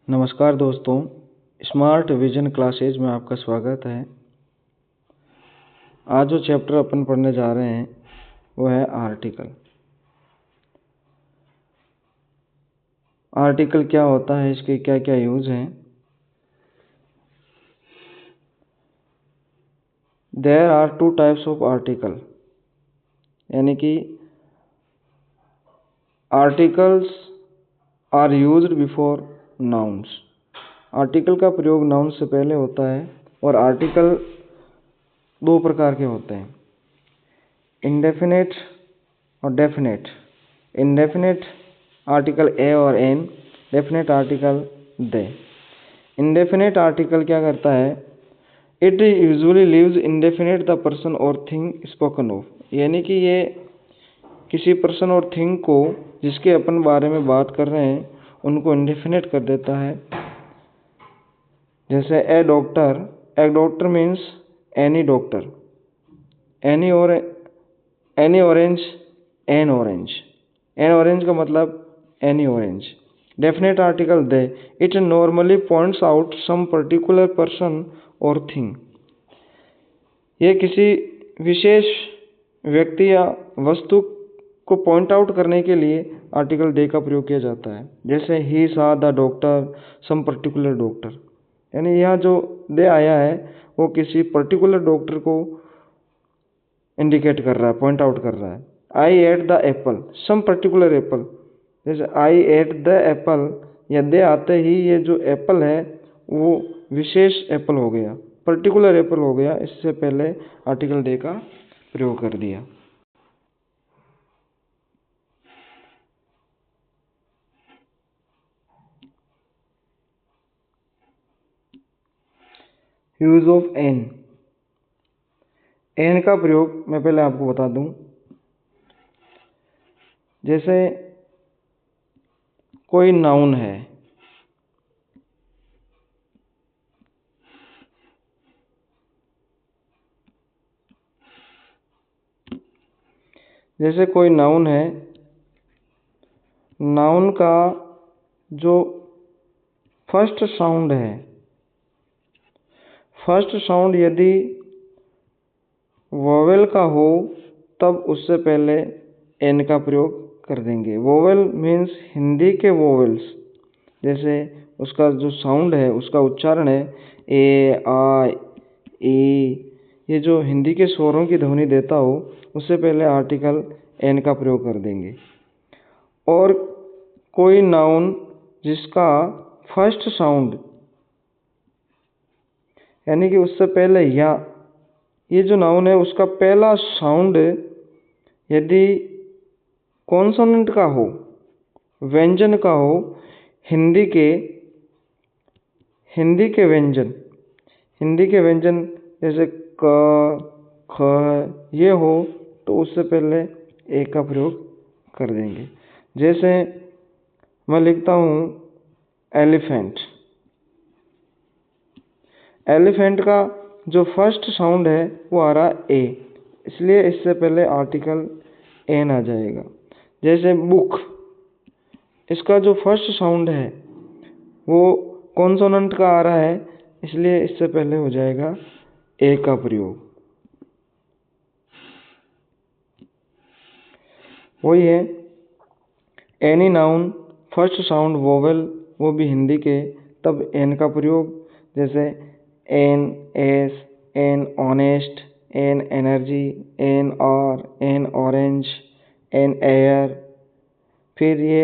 नमस्कार दोस्तों, smart vision classes में आपका स्वागत है। आज जो चैप्टर अपन पढ़ने जा रहे हैं वो है आर्टिकल। आर्टिकल क्या होता है, इसके क्या क्या यूज हैं। There are two types of article, यानी कि articles are used before nouns. Article का प्रयोग नाउन से पहले होता है और आर्टिकल दो प्रकार के होते हैं, इंडेफिनेट और डेफिनेट। इंडेफिनेट आर्टिकल ए और एन, डेफिनेट आर्टिकल दे। इंडेफिनेट आर्टिकल क्या करता है, it usually leaves indefinite the person और थिंग स्पोकन ऑफ, यानी कि ये किसी पर्सन और थिंग को जिसके अपन बारे में बात कर रहे हैं उनको इंडेफिनेट कर देता है। जैसे a doctor means any doctor, any orange an orange, an orange का मतलब any orange. Definite article the, it normally points out some particular person और थिंग। ये किसी विशेष व्यक्ति या वस्तु को पॉइंट आउट करने के लिए आर्टिकल दे का प्रयोग किया जाता है। जैसे he saw the doctor some particular doctor, यानी यहाँ जो दे आया है वो किसी पर्टिकुलर डॉक्टर को इंडिकेट कर रहा है, पॉइंट आउट कर रहा है। I ate the apple some particular apple, जैसे आई एट द एप्पल, या दे आते ही ये जो एप्पल है वो विशेष एप्पल हो गया, पर्टिकुलर एप्पल हो गया। इससे पहले आर्टिकल दे का प्रयोग कर दिया। Use of N. एन का प्रयोग मैं पहले आपको बता दूं। जैसे कोई नाउन है, जैसे कोई नाउन है, नाउन का जो फर्स्ट साउंड है, फर्स्ट साउंड यदि वोवेल का हो तब उससे पहले एन का प्रयोग कर देंगे। वोवेल मीन्स हिंदी के वोवेल्स, जैसे उसका जो साउंड है, उसका उच्चारण है ए आ ई, ये जो हिंदी के स्वरों की ध्वनि देता हो उससे पहले आर्टिकल एन का प्रयोग कर देंगे। और कोई नाउन जिसका फर्स्ट साउंड, यानी कि उससे पहले या, ये जो नाउन है उसका पहला साउंड यदि कॉन्सोनेंट का हो, व्यंजन का हो, हिंदी के व्यंजन जैसे क ख ये हो तो उससे पहले ए का प्रयोग कर देंगे। जैसे मैं लिखता हूँ एलिफेंट, एलिफेंट का जो फर्स्ट साउंड है वो आ रहा ए, इसलिए इससे पहले आर्टिकल एन आ जाएगा। जैसे बुक, इसका जो फर्स्ट साउंड है वो कॉन्सोनेंट का आ रहा है, इसलिए इससे पहले हो जाएगा ए का प्रयोग। वही है any noun first sound vowel, वो भी हिंदी के, तब एन का प्रयोग। जैसे an S, an honest, an energy, an R, an orange, an air. फिर ये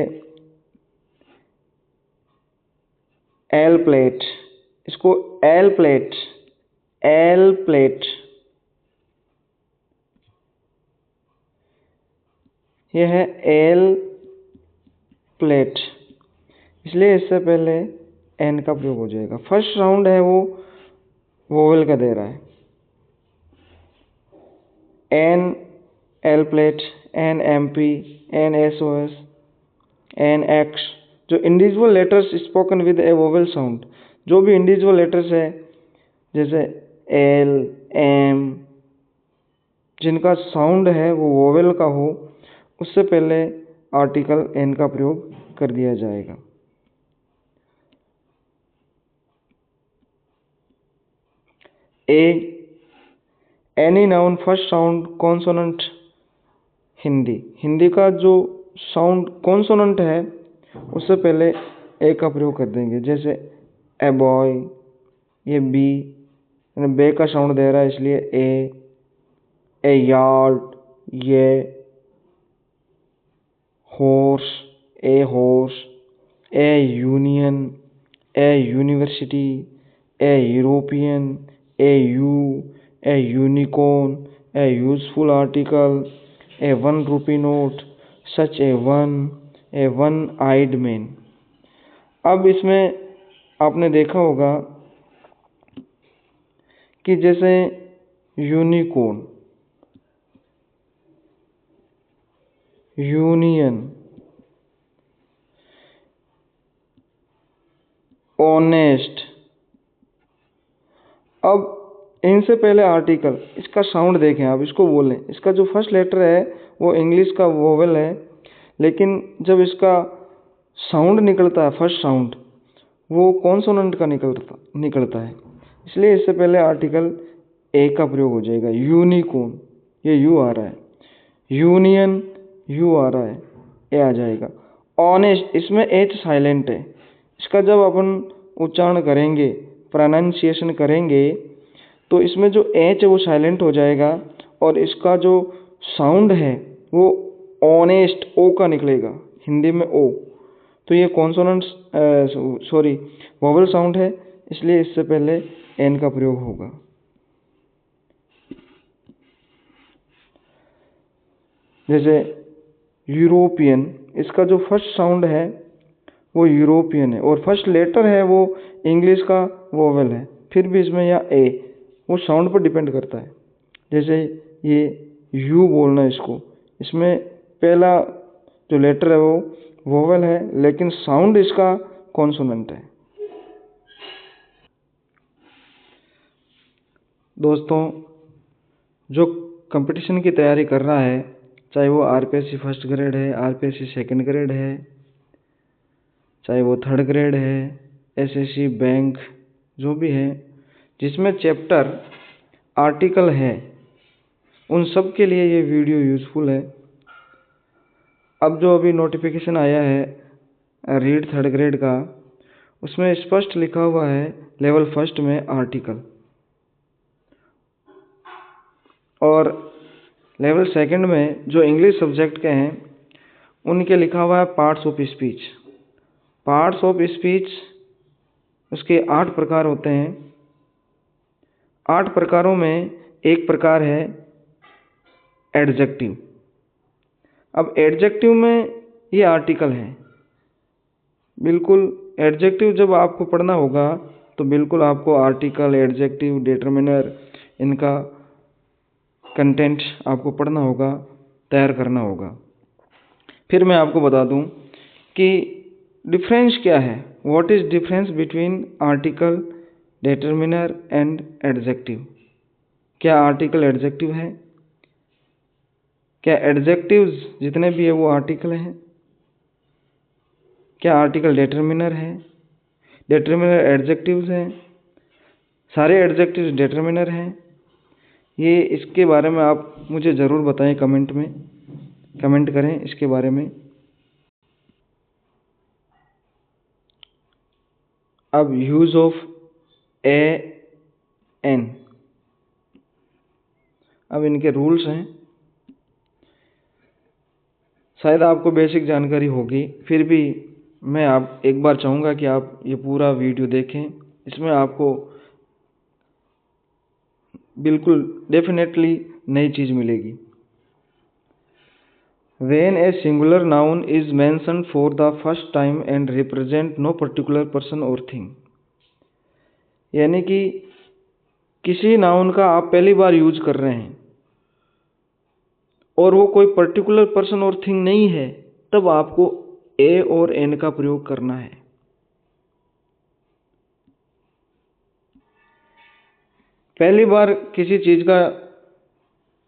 एल प्लेट, इसको एल प्लेट, एल प्लेट, यह है एल प्लेट, इसलिए इससे पहले एन का प्रयोग हो जाएगा। फर्स्ट साउंड है वो वोवेल का दे रहा है, an L plate, an M P, an S O S, an X. जो individual letters spoken with a vowel sound, जो भी इंडिविजुअल लेटर्स है जैसे एल एम, जिनका साउंड है वो वोवेल का हो, उससे पहले आर्टिकल एन का प्रयोग कर दिया जाएगा। A, any noun first sound consonant. Hindi का जो साउंड कॉन्सोनेंट है उससे पहले ए का प्रयोग कर देंगे। जैसे ए बॉय, ये बी, बे का साउंड दे रहा है इसलिए ए यार्ड, ये horse, a horse, a union, a university, a European, a unicorn, a useful article, a 1 rupee note, such a one eyed man. अब इसमें आपने देखा होगा कि जैसे यूनिकॉर्न, यूनियन, ऑनेस्ट। अब इनसे पहले आर्टिकल, इसका साउंड देखें आप, इसको बोलें, इसका जो फर्स्ट लेटर है वो इंग्लिश का वोवेल है, लेकिन जब इसका साउंड निकलता है फर्स्ट साउंड वो कॉन्सोनेंट का निकलता है, इसलिए इससे पहले आर्टिकल ए का प्रयोग हो जाएगा। यूनिकॉर्न, ये यू आ रहा है, यूनियन यू आ रहा है, ए आ जाएगा। ऑनेस्ट, इसमें एच साइलेंट है, इसका जब अपन उच्चारण करेंगे, प्रोनाउंसिएशन करेंगे तो इसमें जो एच है वो साइलेंट हो जाएगा और इसका जो साउंड है वो ऑनेस्ट ओ का निकलेगा, हिंदी में ओ। तो ये कॉन्सोनेंट वोवेल साउंड है, इसलिए इससे पहले एन का प्रयोग होगा। जैसे यूरोपियन, इसका जो फर्स्ट साउंड है वो यूरोपियन है और फर्स्ट लेटर है वो इंग्लिश का वोवेल है, फिर भी इसमें या ए, वो साउंड पर डिपेंड करता है। जैसे ये यू बोलना है इसको, इसमें पहला जो लेटर है वो वोवेल है लेकिन साउंड इसका कॉन्सोनेंट है। दोस्तों, जो कंपटीशन की तैयारी कर रहा है, चाहे वो आरपीएससी फर्स्ट ग्रेड है, आरपीएससी सेकंड ग्रेड है, चाहे वो थर्ड ग्रेड है, एसएससी बैंक, जो भी है जिसमें चैप्टर आर्टिकल है, उन सब के लिए ये वीडियो यूज़फुल है। अब जो अभी नोटिफिकेशन आया है रीड थर्ड ग्रेड का, उसमें स्पष्ट लिखा हुआ है लेवल फर्स्ट में आर्टिकल, और लेवल सेकंड में जो इंग्लिश सब्जेक्ट के हैं उनके लिखा हुआ है parts of speech. Parts of speech उसके 8 प्रकार होते हैं। 8 प्रकारों में एक प्रकार है एडजेक्टिव। अब एडजेक्टिव में ये आर्टिकल है, बिल्कुल एडजेक्टिव जब आपको पढ़ना होगा तो बिल्कुल आपको आर्टिकल, एडजेक्टिव, डिटरमिनर, इनका कंटेंट आपको पढ़ना होगा, तैयार करना होगा। फिर मैं आपको बता दूं कि डिफरेंस क्या है, what is difference between article, determiner and adjective. क्या आर्टिकल एडजेक्टिव है? क्या एडजेक्टिव्स जितने भी है वो आर्टिकल हैं? क्या आर्टिकल डिटरमिनर है? डिटरमिनर एडजेक्टिव्स हैं? सारे एडजेक्टिव्स डिटरमिनर हैं? ये इसके बारे में आप मुझे ज़रूर बताएं, कमेंट करें इसके बारे में। अब यूज़ ऑफ ए एन, अब इनके रूल्स हैं। शायद आपको बेसिक जानकारी होगी, फिर भी मैं आप एक बार चाहूँगा कि आप ये पूरा वीडियो देखें, इसमें आपको बिल्कुल डेफिनेटली नई चीज़ मिलेगी। When a singular noun is mentioned for the first time and represent no particular person or thing, यानी कि किसी नाउन का आप पहली बार यूज कर रहे हैं और वो कोई पर्टिकुलर पर्सन और थिंग नहीं है, तब आपको ए और एन का प्रयोग करना है। पहली बार किसी चीज का,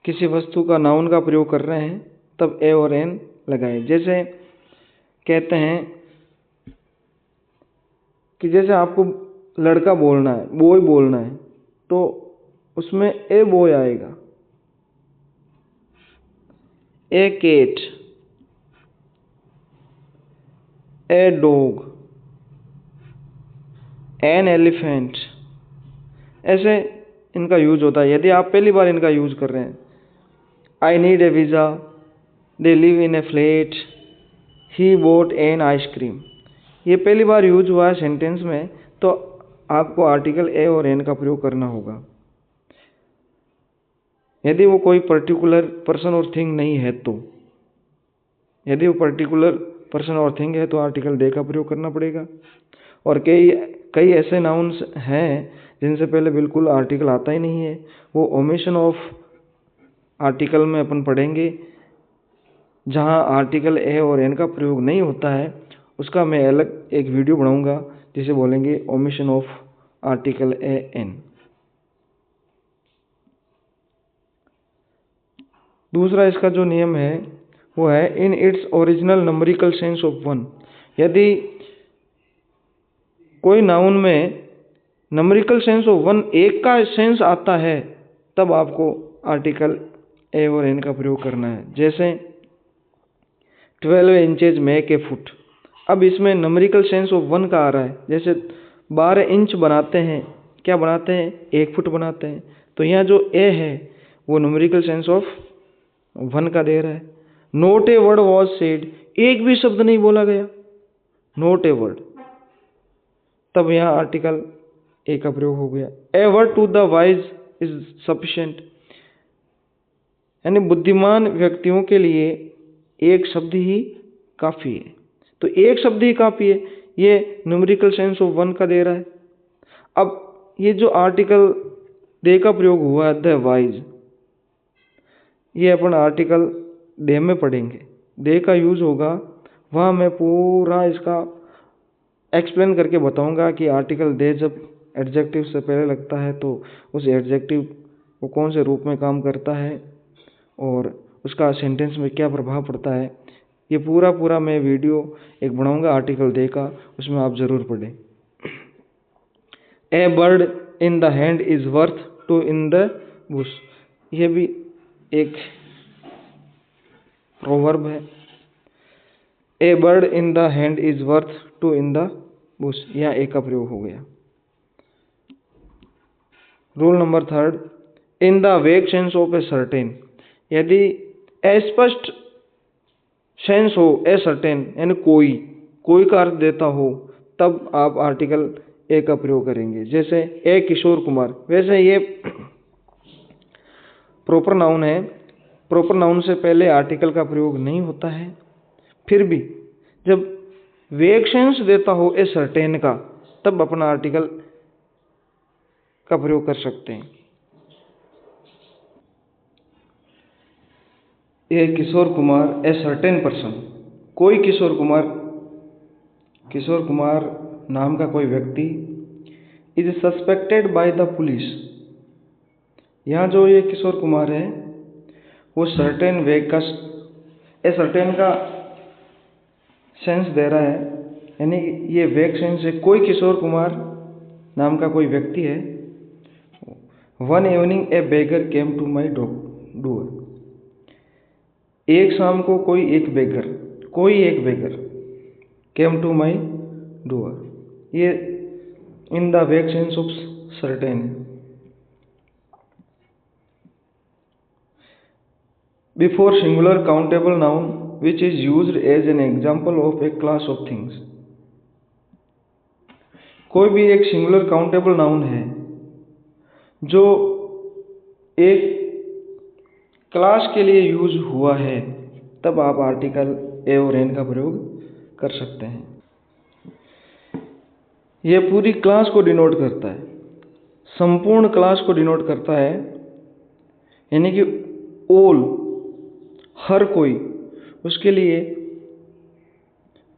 किसी वस्तु का, नाउन का प्रयोग कर रहे हैं तब ए और एन लगाए। जैसे कहते हैं कि जैसे आपको लड़का बोलना है, बॉय बोलना है, तो उसमें ए बॉय आएगा, a cat, a dog, an elephant, ऐसे इनका यूज होता है। यदि आप पहली बार इनका यूज कर रहे हैं, I need a visa, they live in A flat, he bought an ice cream, ये पहली बार यूज हुआ है सेंटेंस में, तो आपको आर्टिकल ए और एन का प्रयोग करना होगा। यदि वो कोई पर्टिकुलर पर्सन और थिंग नहीं है तो, यदि वो पर्टिकुलर पर्सन और थिंग है तो आर्टिकल दे का प्रयोग करना पड़ेगा। और कई ऐसे नाउन्स हैं जिनसे पहले बिल्कुल आर्टिकल आता ही नहीं है, वो ओमिशन ऑफ आर्टिकल में अपन पढ़ेंगे। जहाँ आर्टिकल ए और एन का प्रयोग नहीं होता है उसका मैं अलग एक वीडियो बनाऊंगा जिसे बोलेंगे omission of article a an. दूसरा इसका जो नियम है वो है in its original numerical sense of one. यदि कोई नाउन में नंबरिकल सेंस ऑफ वन एक का सेंस आता है तब आपको आर्टिकल ए और एन का प्रयोग करना है। जैसे 12 इंचेज मेक ए फुट, अब इसमें नंबरिकल सेंस ऑफ वन का आ रहा है। जैसे 12 इंच बनाते हैं, क्या बनाते हैं? 1 फुट बनाते हैं। तो यहाँ जो ए है वो नंबरिकल सेंस ऑफ वन का दे रहा है। Note a word was said, एक भी शब्द नहीं बोला गया, नोट ए वर्ड, तब यहाँ आर्टिकल ए का प्रयोग हो गया। A word to the wise is sufficient, यानी बुद्धिमान व्यक्तियों के लिए एक शब्द ही काफी है। तो एक शब्द ही काफी है, ये न्यूमेरिकल सेंस ऑफ वन का दे रहा है। अब ये जो आर्टिकल दे का प्रयोग हुआ है द वाइज, ये अपन आर्टिकल दे में पढ़ेंगे। दे का यूज होगा वहाँ मैं पूरा इसका एक्सप्लेन करके बताऊंगा कि आर्टिकल दे जब एडजेक्टिव से पहले लगता है तो उस एडजेक्टिव वो कौन से रूप में काम करता है और उसका सेंटेंस में क्या प्रभाव पड़ता है। ये पूरा मैं वीडियो एक बनाऊंगा आर्टिकल दे का, उसमें आप जरूर पढ़ें। A bird in the hand is worth two in the bush, ये भी एक प्रोवर्ब है। A bird in the hand is worth two in the bush, यहाँ ए का प्रयोग हो गया। Rule number 3, in the vague sense of a certain, यदि अस्पष्ट सेंस हो ए सर्टेन यानी कोई का अर्थ देता हो तब आप आर्टिकल ए का प्रयोग करेंगे। जैसे ए किशोर कुमार, वैसे ये प्रॉपर नाउन है, प्रॉपर नाउन से पहले आर्टिकल का प्रयोग नहीं होता है। फिर भी जब वेग सेंस देता हो ए सर्टेन का तब अपना आर्टिकल का प्रयोग कर सकते हैं। ए Kishore Kumar a certain person, कोई किशोर कुमार नाम का कोई व्यक्ति is suspected by the police, यहाँ जो ये किशोर कुमार है वो सर्टेन वेग का ए सर्टेन का सेंस दे रहा है, यानी ये वेग सेंस है। कोई किशोर कुमार नाम का कोई व्यक्ति है। One evening a beggar came to my door, एक शाम को कोई एक बेगर केम टू माई डोर, ये in the vague sense of certain. Before singular countable noun which is used as an example of a class of things, कोई भी एक singular countable noun है जो एक क्लास के लिए यूज हुआ है तब आप आर्टिकल ए और एन का प्रयोग कर सकते हैं। यह पूरी क्लास को डिनोट करता है, संपूर्ण क्लास को डिनोट करता है, यानी कि ऑल, हर कोई, उसके लिए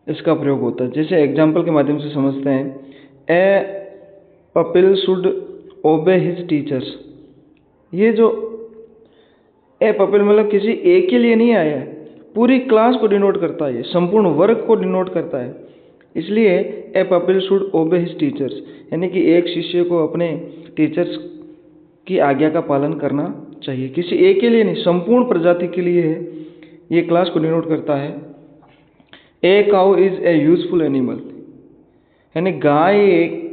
इसका प्रयोग होता है। जैसे एग्जाम्पल के माध्यम से समझते हैं। A pupil should obey his teachers, ये जो ए पपिल मतलब किसी एक के लिए नहीं आया है, पूरी क्लास को डिनोट करता है, संपूर्ण वर्ग को डिनोट करता है। इसलिए a pupil should obey his teachers, यानी कि एक शिष्य को अपने टीचर्स की आज्ञा का पालन करना चाहिए। किसी एक के लिए नहीं, संपूर्ण प्रजाति के लिए है। ये क्लास को डिनोट करता है। A cow is a useful animal, यानी गाय एक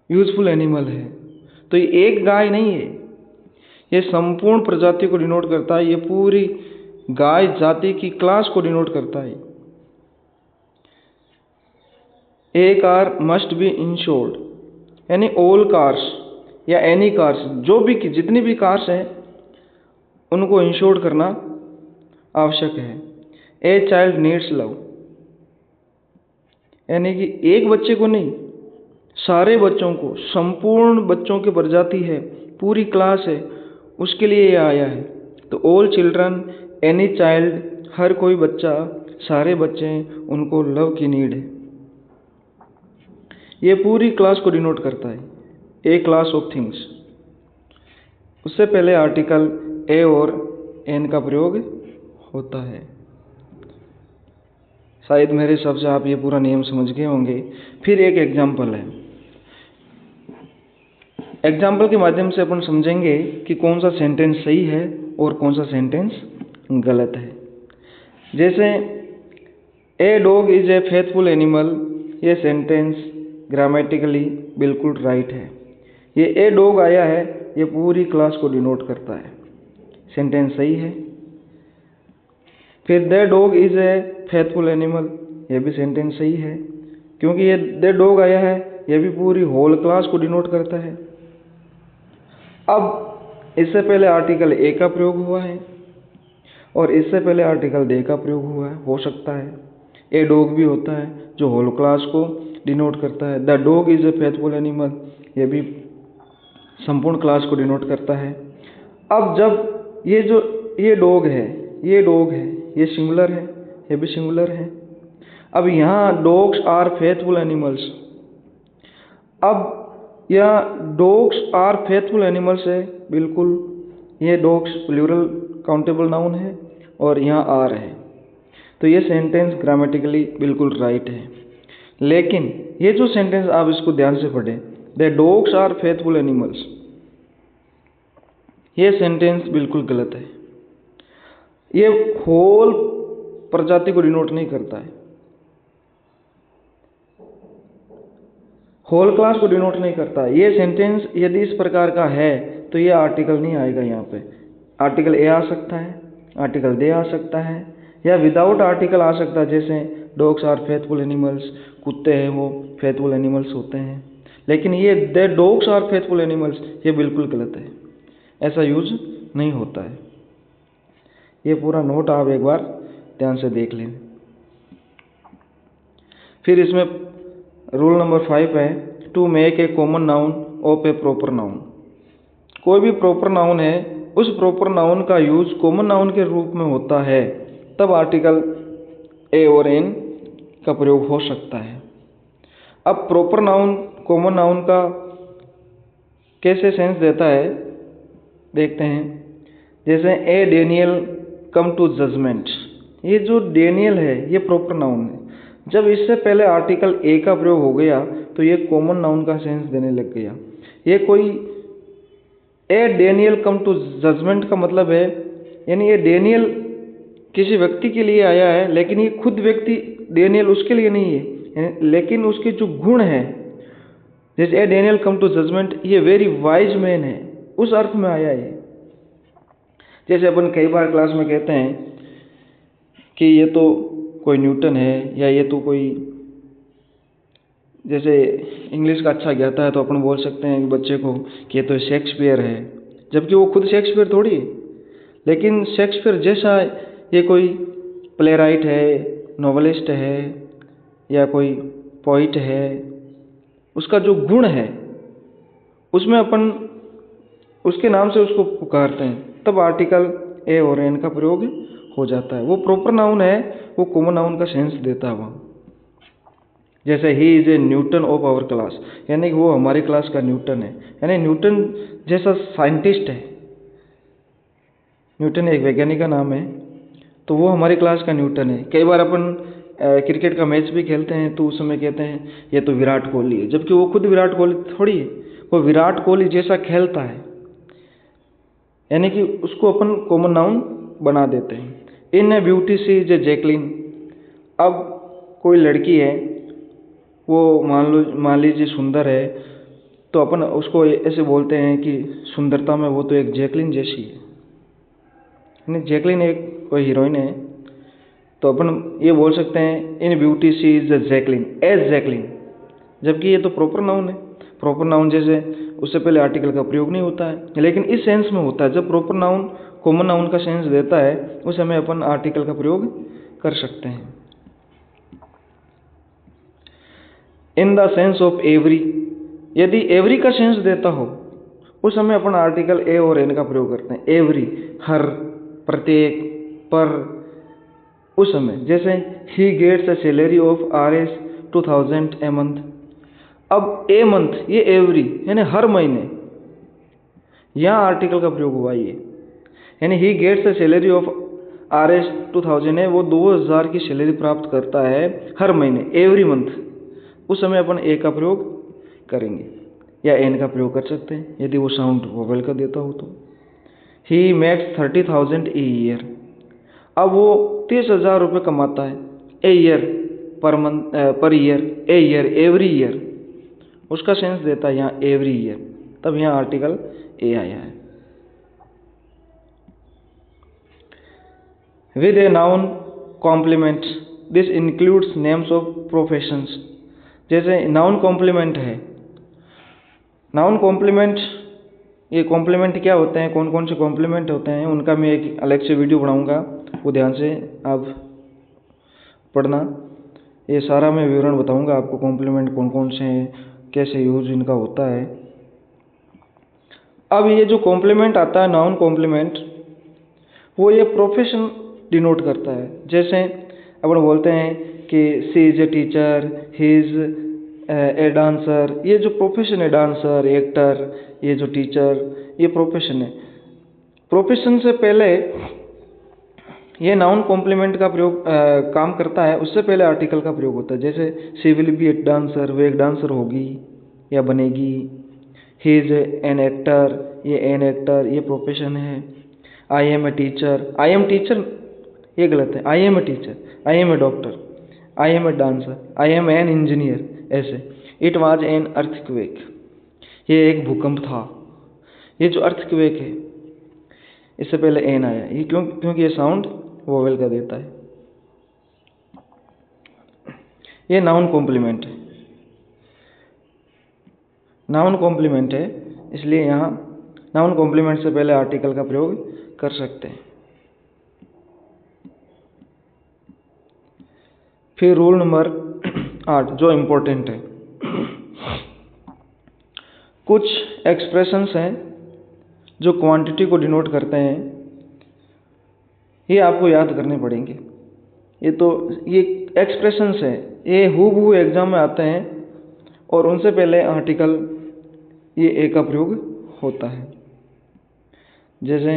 यूजफुल एनिमल है। तो ये एक गाय नहीं है, ये संपूर्ण प्रजाति को डिनोट करता है। ये पूरी गाय जाति की क्लास को डिनोट करता है। ए कार मस्ट बी इंश्योर्ड, यानी ऑल कार्स या एनी कार्स, जो भी जितनी भी कार्स हैं उनको इंश्योर्ड करना आवश्यक है। ए चाइल्ड नीड्स लव, यानी कि एक बच्चे को नहीं, सारे बच्चों को, संपूर्ण बच्चों की प्रजाति है, पूरी क्लास है, उसके लिए ये आया है। तो ऑल चिल्ड्रन, एनी चाइल्ड, हर कोई बच्चा, सारे बच्चे, उनको लव की नीड है। ये पूरी क्लास को डिनोट करता है, ए क्लास ऑफ थिंग्स। उससे पहले आर्टिकल ए और एन का प्रयोग होता है। शायद मेरे हिसाब से आप ये पूरा नियम समझ गए होंगे। फिर एक एग्जाम्पल है। एग्जाम्पल के माध्यम से अपन समझेंगे कि कौन सा सेंटेंस सही है और कौन सा सेंटेंस गलत है। जैसे a dog is a faithful animal, ये सेंटेंस ग्रामेटिकली बिल्कुल राइट है। ये ए डॉग आया है, ये पूरी क्लास को डिनोट करता है, सेंटेंस सही है। फिर the dog is a faithful animal, ये भी सेंटेंस सही है, क्योंकि ये द डॉग आया है, ये भी पूरी होल क्लास को डिनोट करता है। अब इससे पहले आर्टिकल ए का प्रयोग हुआ है और इससे पहले आर्टिकल दे का प्रयोग हुआ है। हो सकता है ए डॉग भी होता है जो होल क्लास को डिनोट करता है। The dog is a faithful animal, ये भी संपूर्ण क्लास को डिनोट करता है। अब जब ये डॉग है, ये सिंगुलर है, ये भी सिंगुलर है। अब यहाँ डॉग्स आर फेथफुल एनिमल्स, अब यह डॉग्स आर फेथफुल एनिमल्स है, बिल्कुल ये डॉग्स प्लूरल काउंटेबल नाउन है और यहाँ आर है। तो ये सेंटेंस ग्रामेटिकली बिल्कुल राइट है। लेकिन ये जो सेंटेंस, आप इसको ध्यान से पढ़ें, the dogs are faithful animals, ये सेंटेंस बिल्कुल गलत है। ये होल प्रजाति को डिनोट नहीं करता है, होल क्लास को डिनोट नहीं करता। ये सेंटेंस यदि इस प्रकार का है तो ये आर्टिकल नहीं आएगा। यहाँ पे आर्टिकल ए आ सकता है, आर्टिकल दे आ सकता है, या विदाउट आर्टिकल आ सकता है। जैसे डॉग्स आर फेथफुल एनिमल्स, कुत्ते हैं वो फेथफुल एनिमल्स होते हैं। लेकिन ये the dogs are faithful animals, ये बिल्कुल गलत है, ऐसा यूज नहीं होता है। ये पूरा नोट आप एक बार ध्यान से देख लें। फिर इसमें रूल नंबर 5 है, to make a common noun of a proper noun. कोई भी प्रॉपर नाउन है, उस प्रॉपर नाउन का यूज कॉमन नाउन के रूप में होता है, तब आर्टिकल ए और एन का प्रयोग हो सकता है। अब प्रॉपर नाउन कॉमन नाउन का कैसे सेंस देता है देखते हैं। जैसे ए डेनियल कम टू जजमेंट, ये जो डेनियल है ये प्रॉपर नाउन है। जब इससे पहले आर्टिकल ए का प्रयोग हो गया तो ये कॉमन नाउन का सेंस देने लग गया। ये कोई ए डेनियल कम टू जजमेंट का मतलब है, यानी ये डेनियल किसी व्यक्ति के लिए आया है, लेकिन ये खुद व्यक्ति डेनियल उसके लिए नहीं है, लेकिन उसके जो गुण है, जैसे ए डेनियल कम टू जजमेंट, ये वेरी वाइज मैन है, उस अर्थ में आया है। जैसे अपन कई बार क्लास में कहते हैं कि ये तो कोई न्यूटन है, या ये तो कोई, जैसे इंग्लिश का अच्छा ज्ञाता है तो अपन बोल सकते हैं बच्चे को कि ये तो शेक्सपियर है, जबकि वो खुद शेक्सपियर थोड़ी है। लेकिन शेक्सपियर जैसा ये कोई प्ले राइट है, नॉवलिस्ट है, या कोई पोइट है, उसका जो गुण है उसमें अपन उसके नाम से उसको पुकारते हैं, तब आर्टिकल ए और एन का प्रयोग हो जाता है। वो प्रॉपर नाउन है, वो कॉमन नाउन का सेंस देता है वहाँ। जैसे he is a Newton of our class, यानी कि वो हमारी क्लास का न्यूटन है, यानी न्यूटन जैसा साइंटिस्ट है। न्यूटन एक वैज्ञानिक का नाम है, तो वो हमारी क्लास का न्यूटन है। कई बार अपन क्रिकेट का मैच भी खेलते हैं तो उस समय कहते हैं ये तो विराट कोहली है, जबकि वो खुद विराट कोहली थोड़ी है, वो विराट कोहली जैसा खेलता है, यानी कि उसको अपन कॉमन नाउन बना देते हैं। In a beauty she is a Jacqueline. अब कोई लड़की है, वो मान लीजिए सुंदर है, तो अपन उसको ऐसे बोलते हैं कि सुंदरता में वो तो एक जैकलिन जैसी है। यानी जैकलिन एक कोई हीरोइन है, तो अपन ये बोल सकते हैं in beauty she is Jacqueline, as Jacqueline, जबकि ये तो प्रॉपर नाउन है। प्रॉपर नाउन जैसे उससे पहले आर्टिकल का प्रयोग नहीं होता है, लेकिन इस सेंस में होता है। जब प्रॉपर नाउन कॉमन नाउन का सेंस देता है उस समय अपन आर्टिकल का प्रयोग कर सकते हैं। In the sense of every, यदि एवरी का सेंस देता हो उस समय अपन आर्टिकल ए और एन का प्रयोग करते हैं। एवरी, हर, प्रत्येक, पर, उस समय जैसे he gets a salary of Rs 2000 a month. अब ए मंथ, ये एवरी यानी हर महीने, यहाँ आर्टिकल का प्रयोग हुआ ये, यानी he gets a salary of Rs 2000 है, वो 2000 की सैलरी प्राप्त करता है हर महीने, एवरी मंथ। उस समय अपन ए का प्रयोग करेंगे या एन का प्रयोग कर सकते हैं यदि वो साउंड वोवेल का देता हो तो। He makes 30,000 a year. अब वो 30,000 रुपये कमाता है a year, per month, per year, a year, every year, उसका सेंस देता है यहाँ एवरी ईयर, तब यहाँ आर्टिकल ए आया है। With a noun complement, this includes names of professions. जैसे नाउन कॉम्प्लीमेंट है, नाउन कॉम्प्लीमेंट, ये कॉम्प्लीमेंट क्या होते हैं, कौन कौन से कॉम्प्लीमेंट होते हैं, उनका मैं एक अलग से वीडियो बनाऊंगा, वो ध्यान से आप पढ़ना। ये सारा मैं विवरण बताऊंगा आपको, कॉम्प्लीमेंट कौन कौन से हैं, कैसे यूज इनका होता है। अब ये जो कॉम्प्लीमेंट आता है नाउन कॉम्प्लीमेंट, वो ये प्रोफेशन डिनोट करता है। जैसे अपन बोलते हैं कि she is a teacher, he is a dancer, ये जो प्रोफेशन है, डांसर, एक्टर, ये जो टीचर, ये प्रोफेशन है। प्रोफेशन से पहले ये नाउन कॉम्प्लीमेंट का प्रयोग काम करता है, उससे पहले आर्टिकल का प्रयोग होता है। जैसे she will be a dancer, वो एक डांसर होगी या बनेगी। ही इज एन एक्टर, ये एन एक्टर, ये प्रोफेशन है। I am a teacher, I am teacher ये गलत है, I am a teacher, I am a doctor, I am a dancer, I am an engineer, ऐसे। इट वॉज एन अर्थक्वेक, ये एक भूकंप था। ये जो अर्थक्वेक है इससे पहले एन आया, ये क्योंकि ये साउंड वोवेल का देता है। ये नाउन कॉम्प्लीमेंट है, नाउन कॉम्प्लीमेंट है, इसलिए यहाँ नाउन कॉम्प्लीमेंट से पहले आर्टिकल का प्रयोग कर सकते हैं। फिर रूल नंबर 8 जो इम्पोर्टेंट है, कुछ एक्सप्रेशंस हैं जो क्वांटिटी को डिनोट करते हैं, ये आपको याद करने पड़ेंगे। ये एक्सप्रेशंस है, ये हूबहू एग्जाम में आते हैं और उनसे पहले आर्टिकल ये ए का प्रयोग होता है। जैसे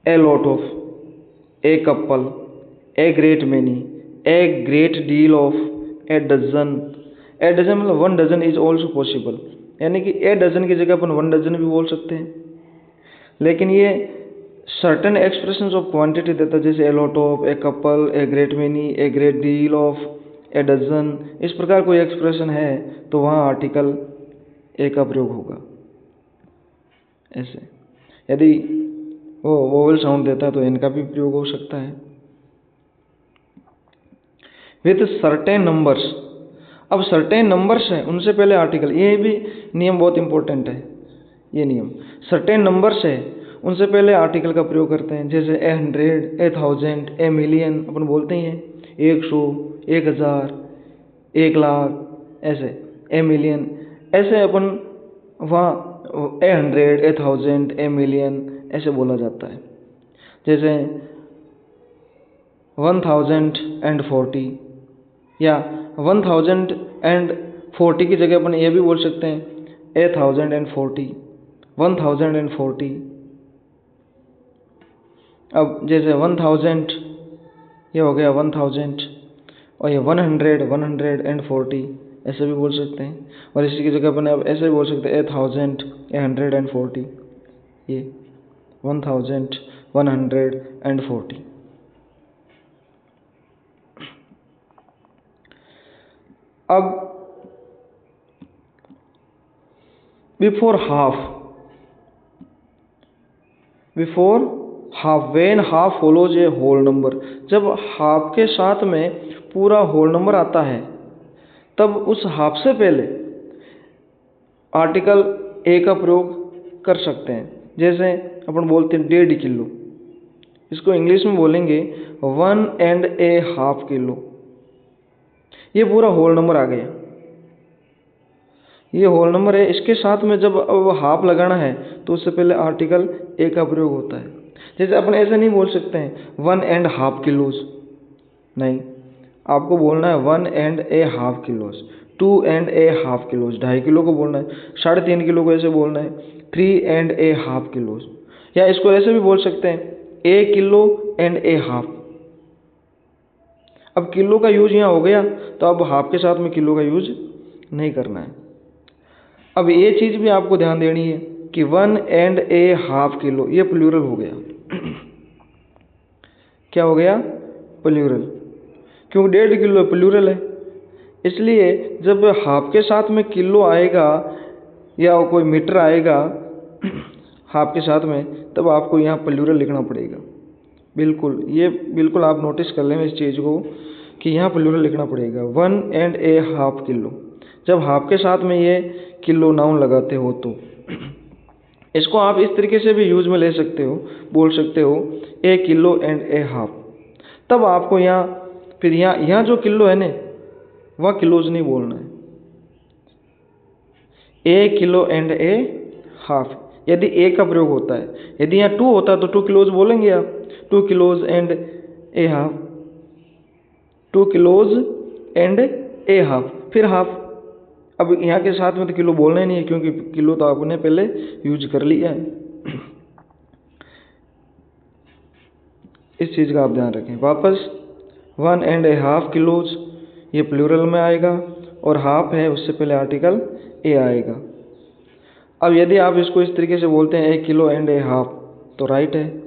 a lot of, a couple, a great many, a great deal of, a dozen. A dozen मतलब 1 डजन इज ऑल्सो पॉसिबल, यानी कि ए डजन की जगह अपन 1 डजन भी बोल सकते हैं, लेकिन ये सर्टेन एक्सप्रेशंस ऑफ क्वांटिटी देता है। जैसे a lot of, a couple, a great many, a great deal of, a dozen, इस प्रकार कोई एक्सप्रेशन है तो वहाँ आर्टिकल ए का प्रयोग होगा। ऐसे यदि वो वोवेल साउंड देता है तो एन का भी प्रयोग हो सकता है। विथ सर्टेन नंबर्स, अब सर्टेन नंबर्स है उनसे पहले आर्टिकल, ये भी नियम बहुत इंपॉर्टेंट है। ये नियम सर्टेन नंबर्स है उनसे पहले आर्टिकल का प्रयोग करते हैं। जैसे ए 100, ए 1000, ए मिलियन, अपन बोलते ही हैं 100, 1000, 1 लाख, ऐसे ए मिलियन, ऐसे अपन वहाँ ए 100, ए 1000, ए मिलियन ऐसे बोला जाता है। जैसे 1040 या 1040 की जगह अपन ये भी बोल सकते हैं ए 1040, 1040। अब जैसे 1000 ये हो गया 1000 और ये 100, 140 ऐसे भी बोल सकते हैं। और इसी की जगह अपन अब ऐसे भी बोल सकते हैं 1,140, ये 1,140। अब before half, when half follows a whole number, जब हाफ के साथ में पूरा होल नंबर आता है तब उस हाफ से पहले आर्टिकल ए का प्रयोग कर सकते हैं। जैसे अपन बोलते हैं 1.5 किलो, इसको इंग्लिश में बोलेंगे 1.5 किलो। ये पूरा होल नंबर आ गया, ये होल नंबर है। इसके साथ में जब अब हाफ लगाना है तो उससे पहले आर्टिकल ए का प्रयोग होता है। जैसे अपन ऐसे नहीं बोल सकते हैं 1.5 किलोज, नहीं, आपको बोलना है 1.5 किलोज, 2.5 किलोज, 2.5 किलो को बोलना है, 3.5 किलो को ऐसे बोलना है 3.5 किलोज। या इसको ऐसे भी बोल सकते हैं 1 किलो एंड ए हाफ। अब किलो का यूज यहाँ हो गया तो अब हाफ के साथ में किलो का यूज नहीं करना है। अब ये चीज़ भी आपको ध्यान देनी है कि 1.5 किलो ये प्लूरल हो गया। क्या हो गया? प्लूरल, क्योंकि 1.5 किलो प्लूरल है। इसलिए जब हाफ के साथ में किलो आएगा या कोई मीटर आएगा हाफ के साथ में, तब आपको यहाँ प्लूरल लिखना पड़ेगा। बिल्कुल, ये बिल्कुल आप नोटिस कर लें इस चीज़ को कि यहाँ प्लूरल लिखना पड़ेगा 1.5 किलो। जब हाफ के साथ में ये किलो नाउन लगाते हो तो इसको आप इस तरीके से भी यूज में ले सकते हो, बोल सकते हो 1 किलो एंड ए हाफ। तब आपको यहाँ फिर यहाँ जो किलो है ना वह किलोज नहीं बोलना है, 1 किलो एंड ए हाफ यदि ए का प्रयोग होता है। यदि यहाँ 2 होता है तो 2 किलोज बोलेंगे आप, 2 kilos and A half, 2 kilos and A half, फिर हाफ। अब यहाँ के साथ में तो किलो बोलना ही नहीं है क्योंकि किलो तो आपने पहले यूज कर लिया है। इस चीज़ का आप ध्यान रखें। वापस 1.5 किलोज ये प्लूरल में आएगा और हाफ है उससे पहले आर्टिकल ए आएगा। अब यदि आप इसको इस तरीके से बोलते हैं 1 किलो एंड ए हाफ तो राइट है,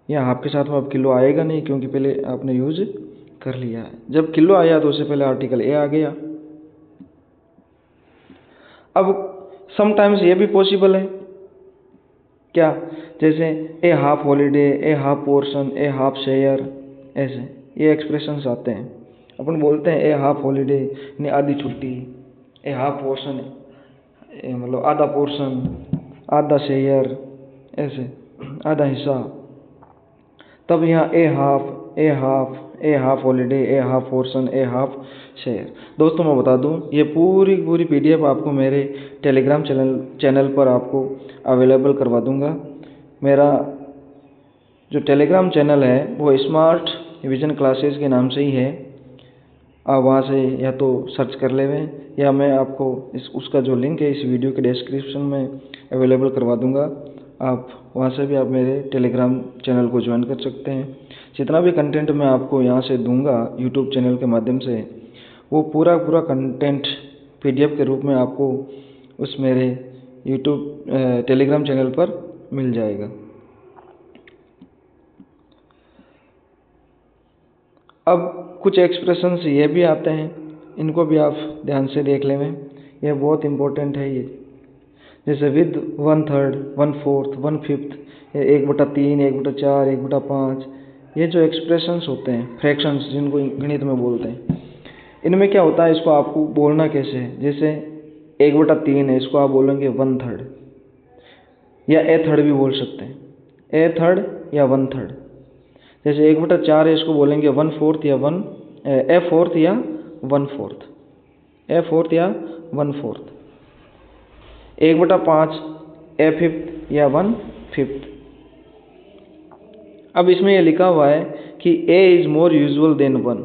यहाँ हाफ के साथ में अब किलो आएगा नहीं क्योंकि पहले आपने यूज कर लिया है। जब किलो आया तो उससे पहले आर्टिकल ए आ गया। अब समटाइम्स ये भी पॉसिबल है क्या, जैसे ए हाफ हॉलीडे, ए हाफ पोर्शन, ए हाफ शेयर, ऐसे ये एक्सप्रेशंस आते हैं। अपन बोलते हैं ए हाफ हॉलीडे यानी आधी छुट्टी, ए हाफ पोर्शन मतलब आधा पोर्शन, आधा शेयर, ऐसे आधा हिस्सा। तब यहाँ ए हाफ हॉलीडे, ए हाफ पोर्शन, ए हाफ शेयर। दोस्तों मैं बता दूं ये पूरी PDF आपको मेरे टेलीग्राम चैनल पर आपको अवेलेबल करवा दूंगा। मेरा जो टेलीग्राम चैनल है वो स्मार्ट विजन क्लासेस के नाम से ही है। आप वहाँ से या तो सर्च कर लेवें या मैं आपको उसका जो लिंक है इस वीडियो के डिस्क्रिप्शन में अवेलेबल करवा दूंगा। आप वहाँ से भी आप मेरे टेलीग्राम चैनल को ज्वाइन कर सकते हैं। जितना भी कंटेंट मैं आपको यहाँ से दूंगा यूट्यूब चैनल के माध्यम से, वो पूरा कंटेंट PDF के रूप में आपको उस मेरे यूट्यूब टेलीग्राम चैनल पर मिल जाएगा। अब कुछ एक्सप्रेशंस ये भी आते हैं, इनको भी आप ध्यान से देख लें, ये बहुत इम्पोर्टेंट है। ये जैसे विद 1/3, 1/4, 1/5, 1/3, 1/4, 1/5, ये जो एक्सप्रेशंस होते हैं फ्रैक्शंस जिनको गणित में बोलते हैं, इनमें क्या होता है इसको आपको बोलना कैसे है। जैसे 1/3 है, इसको आप बोलेंगे 1/3 या a/3 भी बोल सकते हैं, a/3 या 1/3। जैसे 1/4 है, इसको बोलेंगे 1/4 या a/4 या 1/4, a/4 या 1/4। 1/5 a/5 या 1/5। अब इसमें ये लिखा हुआ है कि a is more usual than 1,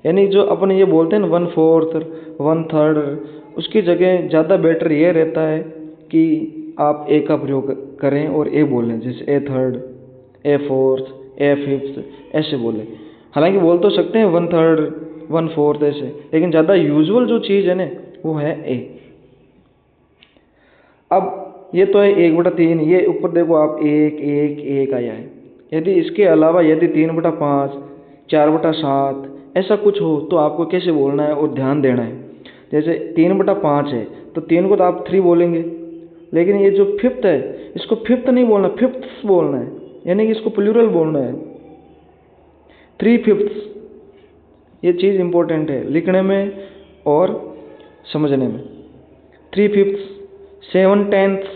यानी जो अपन ये बोलते हैं ना 1/4, 1/3, उसकी जगह ज़्यादा बेटर ये रहता है कि आप a का प्रयोग करें और a बोलें। जैसे a/3, a/4, a/5 ऐसे बोलें। हालांकि बोल तो सकते हैं 1/3, 1/4 ऐसे, लेकिन ज़्यादा यूजुअल जो चीज़ है ना वो है ए। अब ये तो है 1/3, ये ऊपर देखो आप 1 1 1 आया है। यदि इसके अलावा यदि 3/5 4/7 ऐसा कुछ हो तो आपको कैसे बोलना है और ध्यान देना है। जैसे 3/5 है तो 3 को तो आप 3 बोलेंगे, लेकिन ये जो फिफ्थ है इसको फिफ्थ नहीं बोलना, फिफ्थ्स बोलना है, यानी कि इसको प्लूरल बोलना है, 3/5। ये चीज़ इंपॉर्टेंट है लिखने में और समझने में। 3/5, 7/10,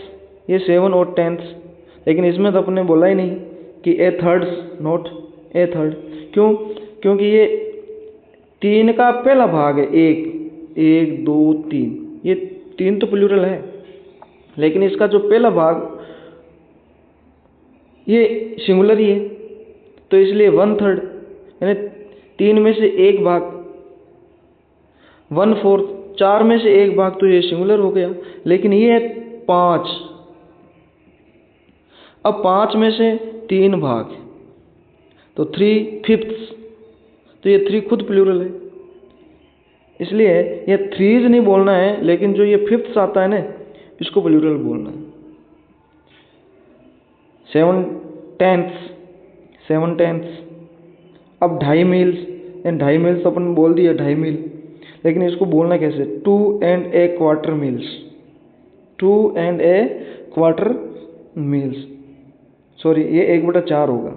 ये 7 और 10, लेकिन इसमें तो अपने बोला ही नहीं कि ए थर्ड्स, नॉट ए थर्ड। क्यों? क्योंकि ये 3 का पहला भाग है, 1 2 3, ये 3 तो प्लूरल है, लेकिन इसका जो पहला भाग ये सिंगुलर ही है, तो इसलिए 1/3 यानी 3 में से 1 भाग, 1/4 4 में से 1 भाग, तो ये सिंगुलर हो गया। लेकिन ये है 5, अब 5 में से 3 भाग तो 3/5, तो ये 3 खुद प्लूरल है, इसलिए ये 3s नहीं बोलना है, लेकिन जो ये 5ths आता है ना इसको प्लूरल बोलना है। 7/10, 7/10। अब 2.5 मील्स, एंड 2.5 मील्स अपन बोल दिया 2.5 मील, लेकिन इसको बोलना कैसे? 2.25 मील्स, 2.25 मील्स, सॉरी ये 1/4 होगा।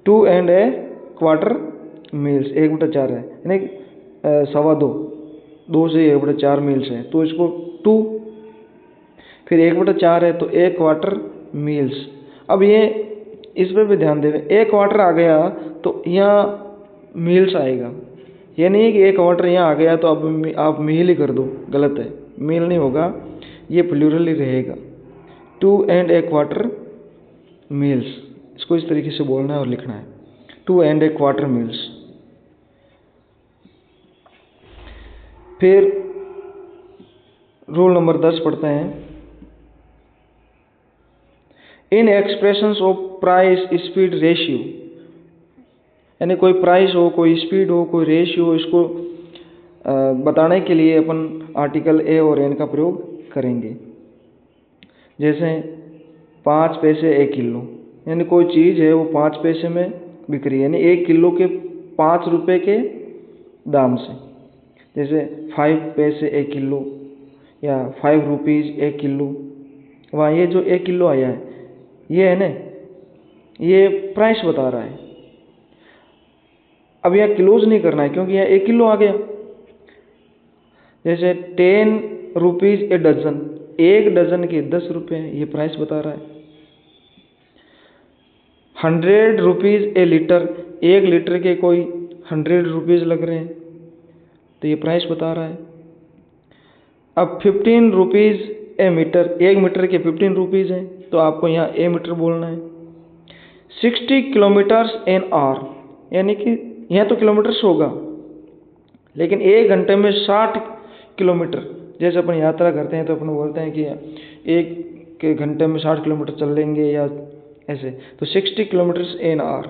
2.25 मील्स 1/4 है, यानी 2.25, 2 से 1/4 मील्स है, तो इसको 2, फिर 1/4 है तो 1/4 मील्स। अब ये इस पर भी ध्यान दें, 1/4 आ गया तो यहाँ मील्स आएगा, ये नहीं है कि 1/4 यहाँ आ गया तो अब आप मील ही कर दो, गलत है, मील नहीं होगा, ये प्लूरल ही रहेगा। 2.25 मील्स, इसको इस तरीके से बोलना है और लिखना है, 2.25 मील्स। फिर रूल नंबर 10 पढ़ते हैं। In expressions of price speed ratio, यानी कोई प्राइस हो, कोई स्पीड हो, कोई रेशियो हो, इसको बताने के लिए अपन आर्टिकल ए और एन का प्रयोग करेंगे। जैसे 5 पैसे 1 किलो, यानी कोई चीज़ है वो 5 पैसे में बिक रही है, यानी 1 किलो के 5 रुपये के दाम से। जैसे 5 पैसे 1 किलो या 5 रुपीज़ 1 किलो, वहाँ ये जो 1 किलो आया है ये है ना, ये प्राइस बता रहा है। अब यह क्लोज नहीं करना है क्योंकि यह 1 किलो आ गया। जैसे 10 रुपीज़ ए डजन, 1 डजन के 10 रुपये, ये प्राइस बता रहा है। 100 रुपीज़ ए लीटर, 1 लीटर के कोई 100 रुपीज़ लग रहे हैं, तो ये प्राइस बता रहा है। अब 15 रुपीज़ ए मीटर, 1 मीटर के 15 रुपीज़ हैं, तो आपको यहाँ ए मीटर बोलना है। 60 किलोमीटर्स एन आवर, यानी कि यहाँ तो किलोमीटर्स होगा, लेकिन 1 घंटे में 60 किलोमीटर, जैसे अपन यात्रा करते हैं तो अपन बोलते हैं कि 1 घंटे में 60 किलोमीटर चल लेंगे या ऐसे, तो 60 किलोमीटर्स एन आवर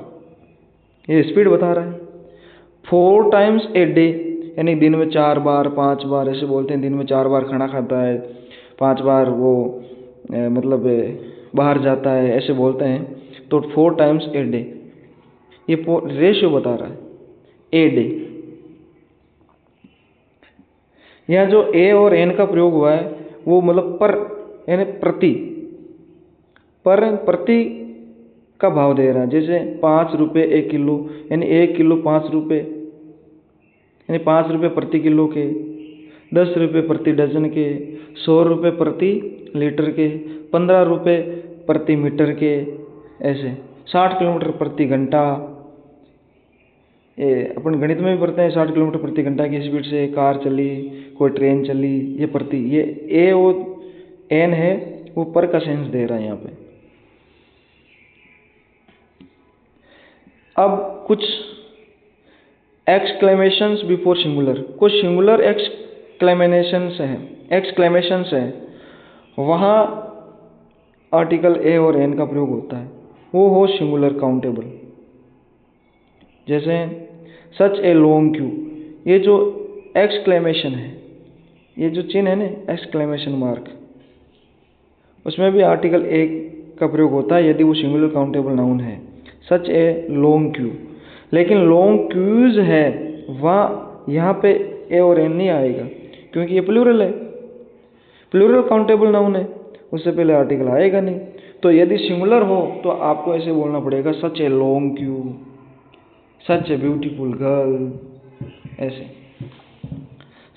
ये स्पीड बता रहा है। 4 टाइम्स ए डे, यानी दिन में 4 बार 5 बार ऐसे बोलते हैं, दिन में 4 बार खाना खाता है, 5 बार वो मतलब बाहर जाता है, ऐसे बोलते हैं, तो 4 टाइम्स ए डे, ये रेशियो बता रहा है, ए डे। यहाँ जो ए और एन का प्रयोग हुआ है वो मतलब पर, यानी प्रति, पर प्रति का भाव दे रहा है। जैसे 5 रुपये 1 किलो, यानी 1 किलो 5 रुपये, यानी 5 रुपये प्रति किलो के, 10 रुपये प्रति डजन के, 100 रुपये प्रति लीटर के, 15 रुपये प्रति मीटर के, ऐसे 60 किलोमीटर प्रति घंटा। ये अपन गणित में भी पढ़ते हैं, 60 किलोमीटर प्रति घंटा की स्पीड से कार चली, कोई ट्रेन चली, ये प्रति, ये ए और एन है वो पर का सेंस दे रहा है यहाँ पे। अब कुछ एक्सक्लेमेशंस बिफोर सिंगुलर, कुछ सिंगुलर एक्सक्लेमेशंस है, वहाँ आर्टिकल ए और एन का प्रयोग होता है। वो हो सिंगुलर काउंटेबल। जैसे सच ए लॉन्ग क्यू, ये जो एक्सक्लेमेशन है, ये जो चिन्ह है ना एक्सक्लेमेशन मार्क, उसमें भी आर्टिकल ए का प्रयोग होता है यदि वो सिंगुलर काउंटेबल नाउन है। सच ए लॉन्ग क्यू, लेकिन लॉन्ग क्यूज है वहाँ यहाँ पे ए और एन नहीं आएगा क्योंकि ये प्लूरल है, प्लूरल काउंटेबल नाउन है, उससे पहले आर्टिकल आएगा नहीं। तो यदि सिंगुलर हो तो आपको ऐसे बोलना पड़ेगा such a long queue, such a beautiful girl, ऐसे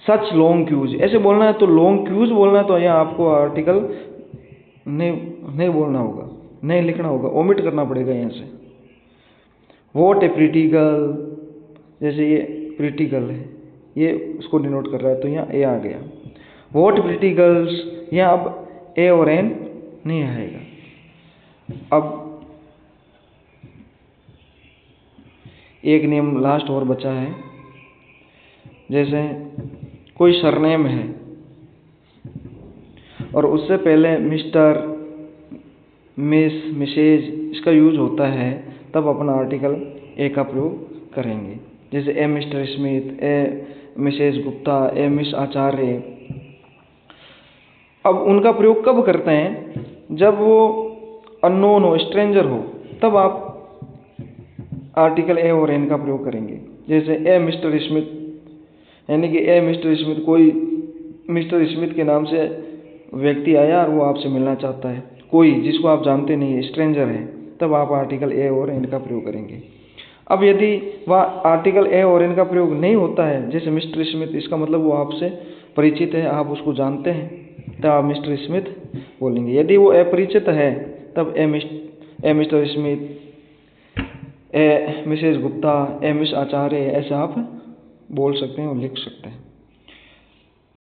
सच लॉन्ग क्यूज ऐसे बोलना है। तो लॉन्ग क्यूज बोलना है तो यहाँ आपको आर्टिकल नहीं बोलना होगा, नहीं लिखना होगा, ओमिट करना पड़ेगा यहाँ से। वॉट ए प्रीटी गर्ल, जैसे ये प्रीटी गर्ल है, ये उसको डिनोट कर रहा है तो यहाँ ए आ गया। वॉट प्रीटी गर्ल्स, यहाँ अब ए और एन नहीं आएगा। अब एक नियम लास्ट और बचा है, जैसे कोई सरनेम है और उससे पहले मिस्टर, मिस, मिसेज इसका यूज होता है, तब अपना आर्टिकल ए का प्रयोग करेंगे। जैसे ए मिस्टर स्मिथ, ए मिसेज गुप्ता, ए मिस आचार्य। अब उनका प्रयोग कब करते हैं? जब वो अननोन हो, स्ट्रेंजर हो, तब आप आर्टिकल ए और एन का प्रयोग करेंगे। जैसे ए मिस्टर स्मिथ, यानी कि ए मिस्टर स्मिथ, कोई मिस्टर स्मिथ के नाम से व्यक्ति आया और वो आपसे मिलना चाहता है, कोई जिसको आप जानते नहीं है, स्ट्रेंजर है, तब आप आर्टिकल ए और एन का प्रयोग करेंगे। अब यदि वह आर्टिकल ए और एन का प्रयोग नहीं होता है, जैसे मिस्टर स्मिथ, इसका मतलब वो आपसे परिचित है, आप उसको जानते हैं, तब आप मिस्टर स्मिथ बोलेंगे। यदि वो अपरिचित है तब ए मिस्टर स्मिथ, ए मिसेज गुप्ता, ए मिस आचार्य, ऐसे आप बोल सकते हैं और लिख सकते हैं।